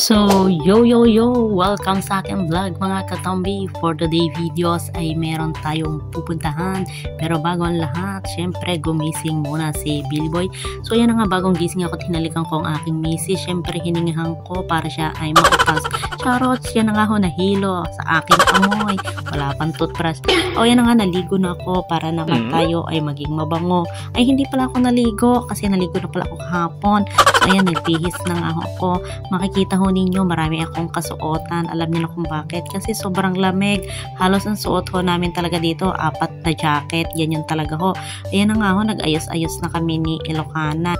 So, yo! Welcome sa aking vlog mga katambi. For today videos ay meron tayong pupuntahan. Pero bago ang lahat, syempre gumising muna si Billy Boy. So, yan na nga, bagong gising ako, tinalikan ko ang aking misis. Syempre hiningihan ko para siya ay mautas. Charots, yan na nga ho, nahilo sa aking amoy. Wala pang toothbrush. O yan na nga, naligo na ako para naman tayo ay maging mabango. Ay hindi pala ako naligo kasi naligo na pala ako kahapon. So, ayan, nagbihis na nga ako. Makikita ho ninyo, marami akong kasuotan. Alam niyo na kung bakit. Kasi sobrang lamig. Halos ang suot ho namin talaga dito, 4 na jacket. Yan yung talaga ho. Ayan na nga ho, nag-ayos-ayos na kami ni Ilocana.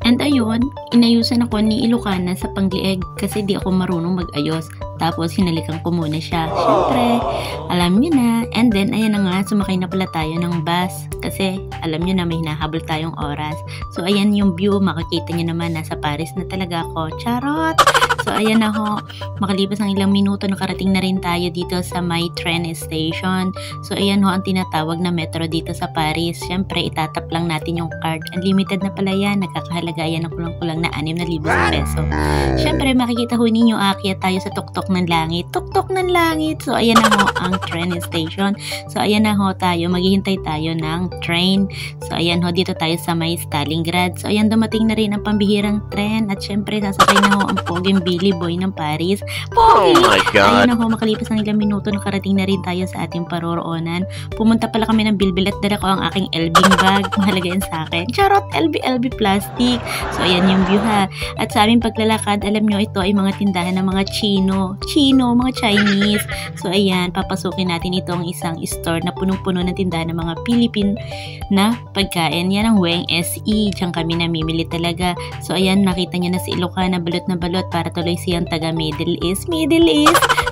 And ayun, inayusan ako ni Ilocana sa panglieg kasi di ako marunong mag-ayos. Tapos hinalikan ko muna siya. Siyempre, alam niyo na. And then, ayan na nga, sumakay na pala tayo ng bus. Kasi, alam niyo na, may hinahabol tayong oras. So, ayan yung view. Makikita niyo naman, nasa Paris na talaga ako. Charot! So, ayan na ho. Makalipas ng ilang minuto, nakarating na rin tayo dito sa my train station. So, ayan ho, ang tinatawag na metro dito sa Paris. Siyempre, itatap lang natin yung card. Unlimited na pala yan. Nagkakahalaga yan ng kulang-kulang na 6,000 peso. Siyempre, makikita ho ninyo, aakyat tayo sa tuktok ng langit. Tuktok ng langit. So, ayan na ho ang train station. So, ayan na ho tayo. Maghihintay tayo ng train. So, ayan ho, dito tayo sa may Stalingrad. So, ayan, dumating na rin ang pambihirang tren. At syempre, sasakay na ho ang poging Billy Boy ng Paris. Pogi! Oh my God! Ayan na ho, makalipas ng ilang minuto, nakarating na rin tayo sa ating paroroonan. Pumunta pala kami ng Bilbil at dala ko ang aking Elbing bag. Mahalaga yan sa akin. Charot! LB plastic. So, ayan yung view ha. At sa aming paglalakad, alam nyo, ito ay mga tindahan ng mga Chino, mga Chinese. So, ayan, papasukin natin itong isang store na punong-puno ng tindahan ng mga Philippine na pagkain. Yan ang Weng SE. Diyan kami namimili talaga. So, ayan, nakita niya na si Ilocana, balot na balot para tuloy siyang taga Middle East.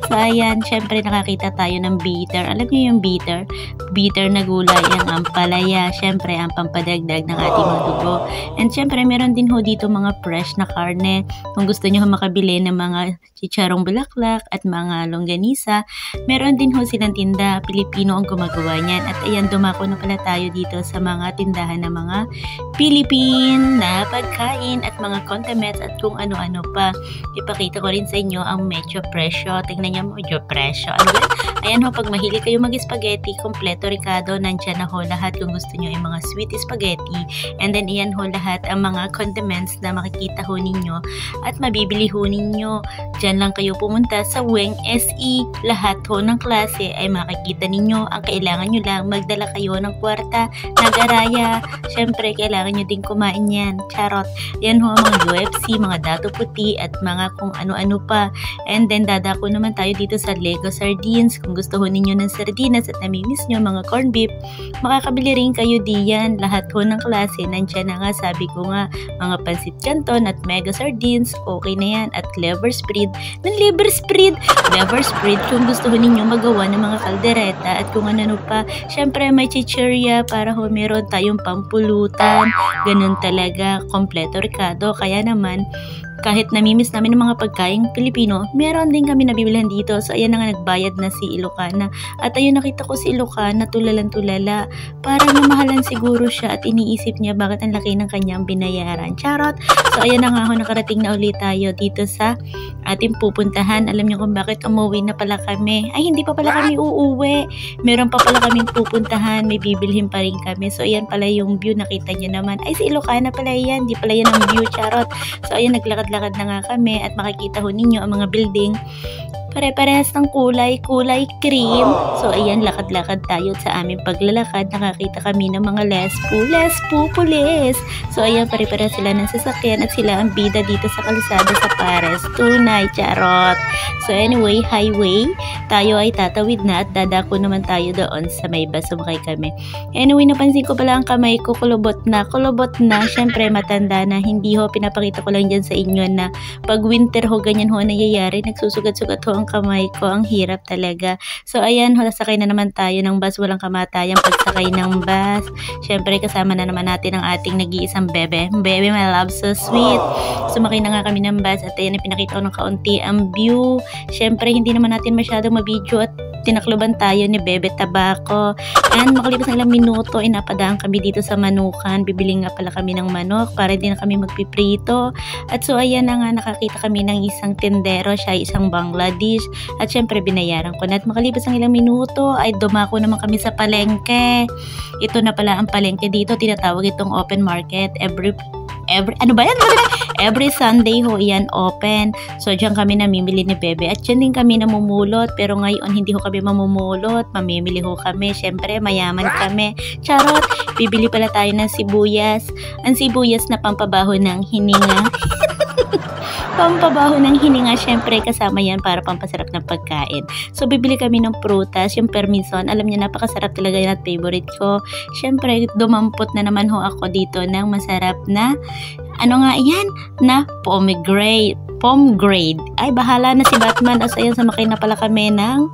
So, ayan, syempre nakakita tayo ng bitter. Alam niyo yung bitter? Bitter na gulay, ang ampalaya. Syempre, ang pampadagdag ng ating mga dugo. And syempre, meron din ho dito mga fresh na karne. Kung gusto niyo makabili ng mga chicharong bulaklak at mga longganisa, meron din ho silang tinda. Pilipino ang gumagawa niyan. At ayan, dumako na pala tayo dito sa mga tindahan ng mga Philippine na pagkain at mga condiments at kung ano-ano pa. Ipakita ko rin sa inyo ang medyo presyo. Tingnan niyo medyo presyo. Ano ba? Ayan ho, pag mahilig kayo mag-spaghetti, kompleto Ricardo, nandyan na ho lahat kung gusto niyo yung mga sweet spaghetti. And then iyan ho lahat ang mga condiments na makikita ho ninyo at mabibili ho ninyo. Diyan lang kayo pumunta sa Weng SE. Lahat ho ng klase ay makikita ninyo. Ang kailangan nyo lang, magdala kayo ng kwarta, nagaraya. Siyempre, kailangan nyo din kumain yan. Charot. Yan ho, mga UFC, mga dato puti, at mga kung ano-ano pa. And then, dadako naman tayo dito sa Lego Sardines. Kung gusto ho ninyo ng sardinas at namimiss nyo mga corned beef, makakabili rin kayo diyan. Lahat ho ng klase, nandyan na nga, sabi ko nga, mga pansit canton at mega sardines, okay na yan. At liver spread, liver spread kung gusto ho ninyo magawa ng mga kaldereta at kung ano pa. Syempre, may chichirya para ho meron tayong pampulutan. Ganun talaga, kompleto Ricardo. Kaya naman, kahit namimiss namin ng mga pagkain Pilipino, meron din kami nabibilhan dito. So, ayan na nga, nagbayad na si Ilocana. At ayun, nakita ko si Ilocana, tulalan-tulala. Parang namahalan siguro siya at iniisip niya bakit ang laki ng kanyang binayaran. Charot! So, ayan na nga ho, nakarating na ulit tayo dito sa ating pupuntahan. Alam niyo kung bakit umuwi na pala kami. Ay, hindi pa pala kami uuwi. Meron pa pala kaming pupuntahan. May bibilhin pa rin kami. So, ayan pala yung view. Nakita niyo naman. Ay, si Ilocana pala yan. Di pala yan ang view. Charot! So, ayan, naglakad-lakad na nga kami at makikita ho ninyo ang mga building. Pare-parehas ng kulay cream. So, ayan, lakad-lakad tayo sa aming paglalakad. Nakakita kami ng mga lespo, pulis. So, ayan, pare-parehas sila ng sasakyan at sila ang bida dito sa kalsada sa Paris. Tunay, charot. So, anyway, highway. Tayo ay tatawid na at dadako naman tayo doon sa may bus. Sumakay kami. Anyway, napansin ko pala ang kamay ko, kulubot na. Siyempre, matanda na. Hindi ho, pinapakita ko lang dyan sa inyo na pag winter ho, ganyan ho nangyayari. Nagsusugat-sugat ho ang kamay ko. Ang hirap talaga. So, ayan, sakay na naman tayo ng bus. Walang kamatayang pagsakay ng bus. Siyempre, kasama na naman natin ang ating nag-iisang bebe. Bebe, my love, so sweet. Sumakay na nga kami ng bus at ayan, pinakita ko ng kaunti ang view. Siyempre, hindi naman natin masyadong mabidyo at tinakloban tayo ni Bebe Tabaco. And makalipas ng ilang minuto, napadaan kami dito sa manukan. Bibili nga pala kami ng manok para din na kami magpiprito. At so ayan na nga, nakakita kami ng isang tendero, siya isang Bangladesh. At syempre binayaran ko na. At makalipas ng ilang minuto ay dumako naman kami sa palengke. Ito na pala ang palengke dito, tinatawag itong open market. Every Sunday ho yan open. So diyan kami namimili ni Bebe at diyan din kami namumulot, pero ngayon hindi ho kami mamumulot, mamimili ho kami. Syempre mayaman kami. Charot, bibili pala tayo ng sibuyas. Ang sibuyas na pampabaho ng hininga. Pampabaho ng hininga, syempre kasama yan para pampasarap ng pagkain. So bibili kami ng prutas, yung permison. Alam niyo, napakasarap talaga yan at favorite ko. Syempre dumampot na naman ho ako dito ng masarap na na pomegranate. Ay, bahala na si Batman. As ayan, sumakay na pala kami ng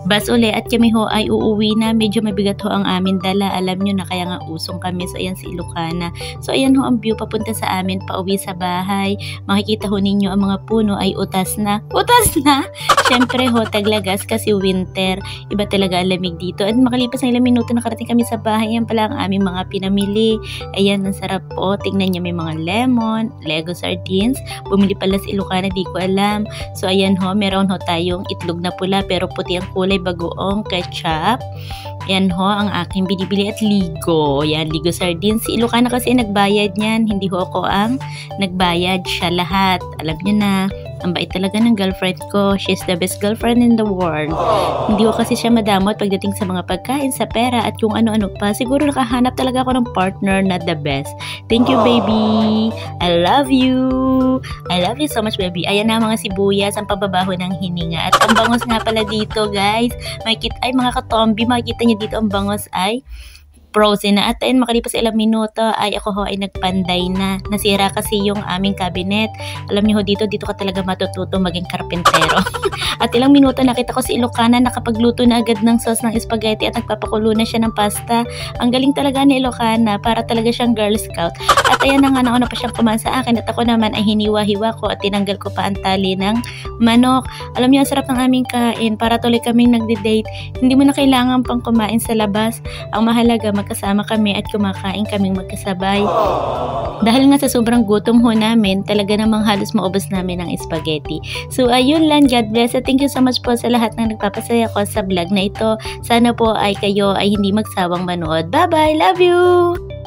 bus uli at kami ho ay uuwi na. Medyo mabigat ho ang amin dala. Alam nyo na, kaya nga usong kami. So ayan si Ilocana. So ayan ho ang view papunta sa amin pauwi sa bahay. Makikita ho ninyo ang mga puno ay utas na. Utas na! Syempre ho, taglagas kasi winter. Iba talaga ang lamig dito. At makalipas ng ilang minuto nakarating kami sa bahay. Yan pala ang aming mga pinamili. Ayan, ang sarap po. Tingnan nyo, may mga lemon, Lego sardines. Bumili pala si Ilocana, di ko alam. So ayan ho, meron ho tayong itlog na pula pero puti ang kulay, bagoong ketchup. Yan ho ang aking binibili at ligo. Yan, ligo sardines. Si Ilocana kasi nagbayad niyan. Hindi ho ako ang nagbayad, siya lahat. Alam niyo na, ang bait talaga ng girlfriend ko. She's the best girlfriend in the world. Hindi ko kasi siya madamot pagdating sa mga pagkain, sa pera, at kung ano-ano pa. Siguro nakahanap talaga ako ng partner na the best. Thank you, baby. I love you. I love you so much, baby. Ayan na mga sibuyas, ang pababaho ng hininga. At ang bangos nga pala dito, guys. Makikita, ay mga katombi, makikita niyo dito ang bangos ay frozen na. At ayun, makalipas ilang minuto ay ako ho ay nagpanday na. Nasira kasi yung aming cabinet. Alam niyo ho, dito ka talaga matututo maging karpentero. At ilang minuto nakita ko si Ilocana nakapagluto na agad ng sauce ng spaghetti at nagpapakulo na siya ng pasta. Ang galing talaga ni Ilocana, para talaga siyang Girl Scout. At ayan na nga, nauna pa siyang kumain sa akin at ako naman ay hiniwa-hiwa ko at tinanggal ko pa ang tali ng manok. Alam niyo, ang sarap ng aming kain. Para tuloy kaming nagde-date. Hindi mo na kailangan pang kumain sa labas. Ang mahalaga, magkasama kami at kumakain kaming magkasabay. Dahil nga sa sobrang gutom ho namin, talaga namang halos maubos namin ang spaghetti. So ayun lang, God bless. At thank you so much po sa lahat ng nagpapasaya ko sa vlog na ito. Sana po ay kayo ay hindi magsawang manood. Bye bye, love you!